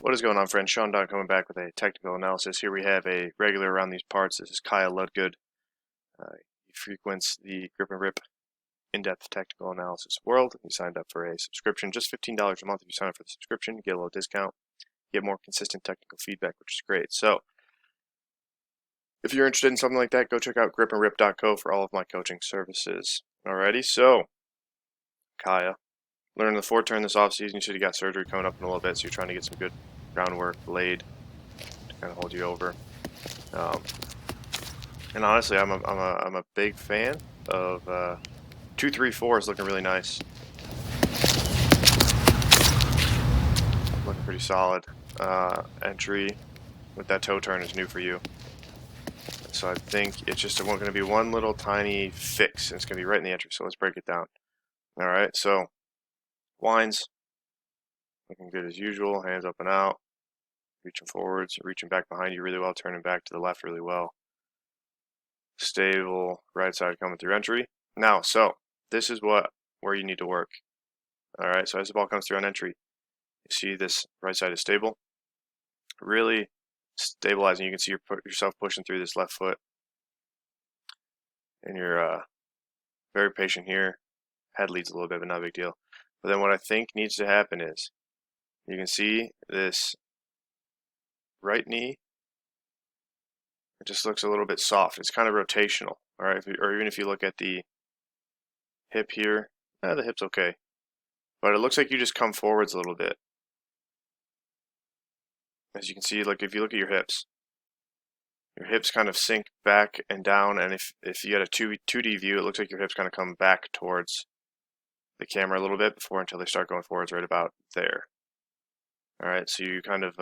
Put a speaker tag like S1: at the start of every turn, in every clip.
S1: What is going on, friends? Sean Don coming back with a technical analysis. Here we have a regular around these parts. This is Kyle Ludgood. He frequents the Grip and Rip in-depth technical analysis world. He signed up for a subscription, just $15 a month. If you sign up for the subscription, you get a little discount, get more consistent technical feedback, which is great. So, if you're interested in something like that, go check out gripandrip.co for all of my coaching services. Alrighty, so Kaya, learning the four turn this offseason. You said you got surgery coming up in a little bit, so you're trying to get some good groundwork laid to kind of hold you over. And honestly, I'm a big fan of 2-3-4 is looking really nice, looking pretty solid. Entry with that toe turn is new for you, so I think it's just going to be one little tiny fix, and it's going to be right in the entry. So let's break it down. All right, so winds looking good as usual. Hands up and out, reaching forwards, reaching back behind you really well, turning back to the left really well. Stable right side coming through entry. Now, so this is where you need to work. All right, so as the ball comes through on entry, you see this right side is stable, really stabilizing. You can see yourself pushing through this left foot, and you're very patient here. Head leads a little bit, but not a big deal. But then what I think needs to happen is you can see this right knee. It just looks a little bit soft. It's kind of rotational, all right? Or even if you look at the hip here, the hip's okay. But it looks like you just come forwards a little bit. As you can see, like if you look at your hips kind of sink back and down, and if you had a 2D view, it looks like your hips kind of come back towards the camera a little bit until they start going forwards right about there. All right, so you kind of,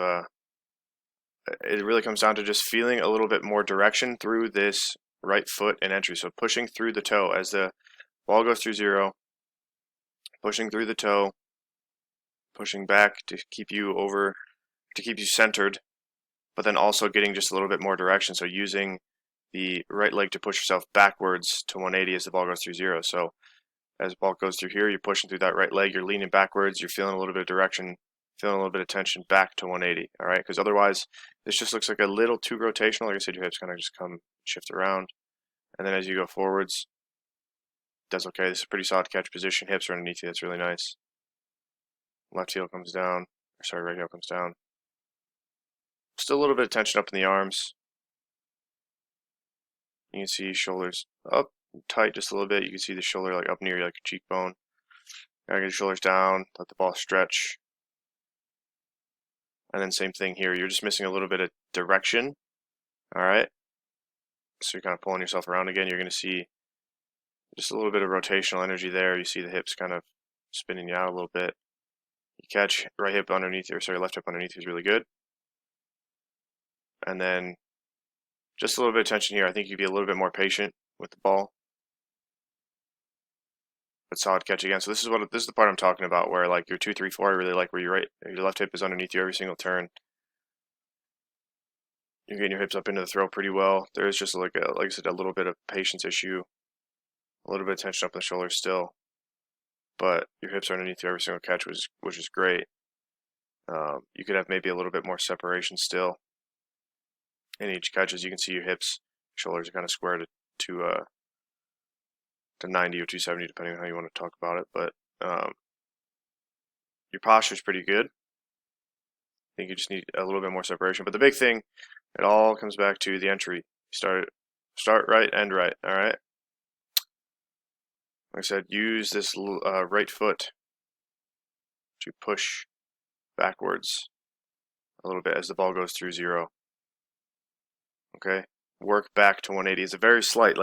S1: it really comes down to just feeling a little bit more direction through this right foot and entry. So pushing through the toe as the ball goes through zero, pushing through the toe, pushing back to keep you centered, but then also getting just a little bit more direction. So using the right leg to push yourself backwards to 180 as the ball goes through zero. So as the ball goes through here, you're pushing through that right leg, you're leaning backwards, you're feeling a little bit of direction, feeling a little bit of tension back to 180, all right? Because otherwise, this just looks like a little too rotational. Like I said, your hips kind of just shift around. And then as you go forwards, it does okay. This is a pretty solid catch position. Hips are underneath you. That's really nice. Left heel comes down. Right heel comes down. Still a little bit of tension up in the arms. You can see shoulders up tight just a little bit. You can see the shoulder like up near your cheekbone. Gotta get your shoulders down, let the ball stretch. And then same thing here. You're just missing a little bit of direction. All right. So you're kind of pulling yourself around again. You're going to see just a little bit of rotational energy there. You see the hips kind of spinning you out a little bit. You catch right hip underneath you, left hip underneath you is really good. And then just a little bit of tension here. I think you'd be a little bit more patient with the ball. But solid catch again. So this is the part I'm talking about, where like your 2-3-4, I really like where your left hip is underneath you every single turn. You're getting your hips up into the throw pretty well. There is just like I said, a little bit of patience issue, a little bit of tension up in the shoulders still, but your hips are underneath you every single catch, which is great. You could have maybe a little bit more separation still in each catch. As you can see, your hips, shoulders are kind of square to 90 or 270, depending on how you want to talk about it. But your posture is pretty good. I think you just need a little bit more separation. But the big thing, it all comes back to the entry. Start right, end right. All right. Like I said, use this right foot to push backwards a little bit as the ball goes through zero. Okay. Work back to 180. It's a very slight,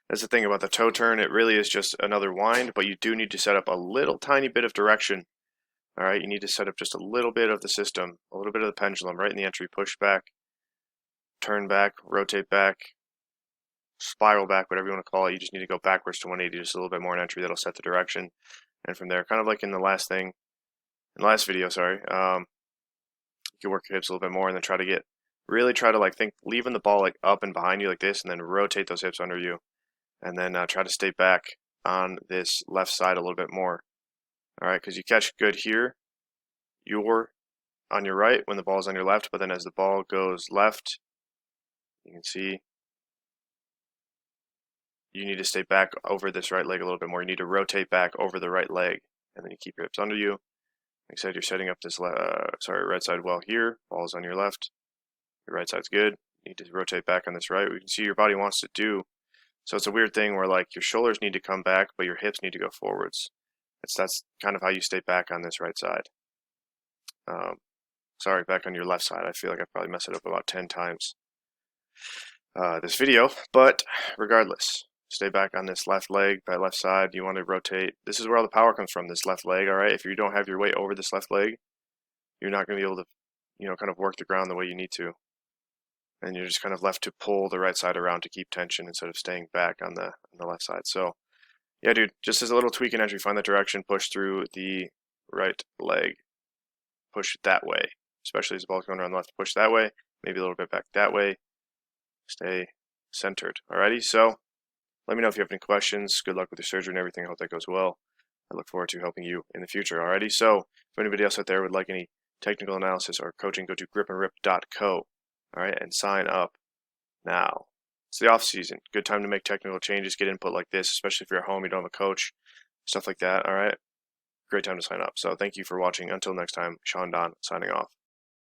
S1: that's the thing about the toe turn. It really is just another wind, but you do need to set up a little tiny bit of direction. All right. You need to set up just a little bit of the system, a little bit of the pendulum right in the entry. Push back, turn back, rotate back, spiral back, whatever you want to call it. You just need to go backwards to 180, just a little bit more in entry. That'll set the direction. And from there, kind of like in the last video, you can work your hips a little bit more, and then really try to think leaving the ball up and behind you like this, and then rotate those hips under you, and then try to stay back on this left side a little bit more. All right, because you catch good here, your on your right when the ball is on your left, but then as the ball goes left, you can see you need to stay back over this right leg a little bit more. You need to rotate back over the right leg, and then you keep your hips under you. Like I said, you're setting up this right side well here. Ball's on your left. Your right side's good. You need to rotate back on this right. We can see your body wants to do. So it's a weird thing where like your shoulders need to come back, but your hips need to go forwards. That's kind of how you stay back on this right side. Sorry, back on your left side. I feel like I probably messed it up about 10 times this video, but regardless, stay back on this left leg, that left side. You want to rotate. This is where all the power comes from, this left leg, all right? If you don't have your weight over this left leg, you're not going to be able to, kind of work the ground the way you need to. And you're just kind of left to pull the right side around to keep tension instead of staying back on the left side. So, yeah, dude, just as a little tweaking as you find that direction, push through the right leg. Push that way, especially as the ball's going around the left. Push that way, maybe a little bit back that way. Stay centered. Alrighty, so let me know if you have any questions. Good luck with your surgery and everything. I hope that goes well. I look forward to helping you in the future. Alrighty, so if anybody else out there would like any technical analysis or coaching, go to gripandrip.co. Alright, and sign up now. It's the off season. Good time to make technical changes, get input like this, especially if you're at home, you don't have a coach, stuff like that. Alright, great time to sign up. So thank you for watching. Until next time, Sean Don signing off.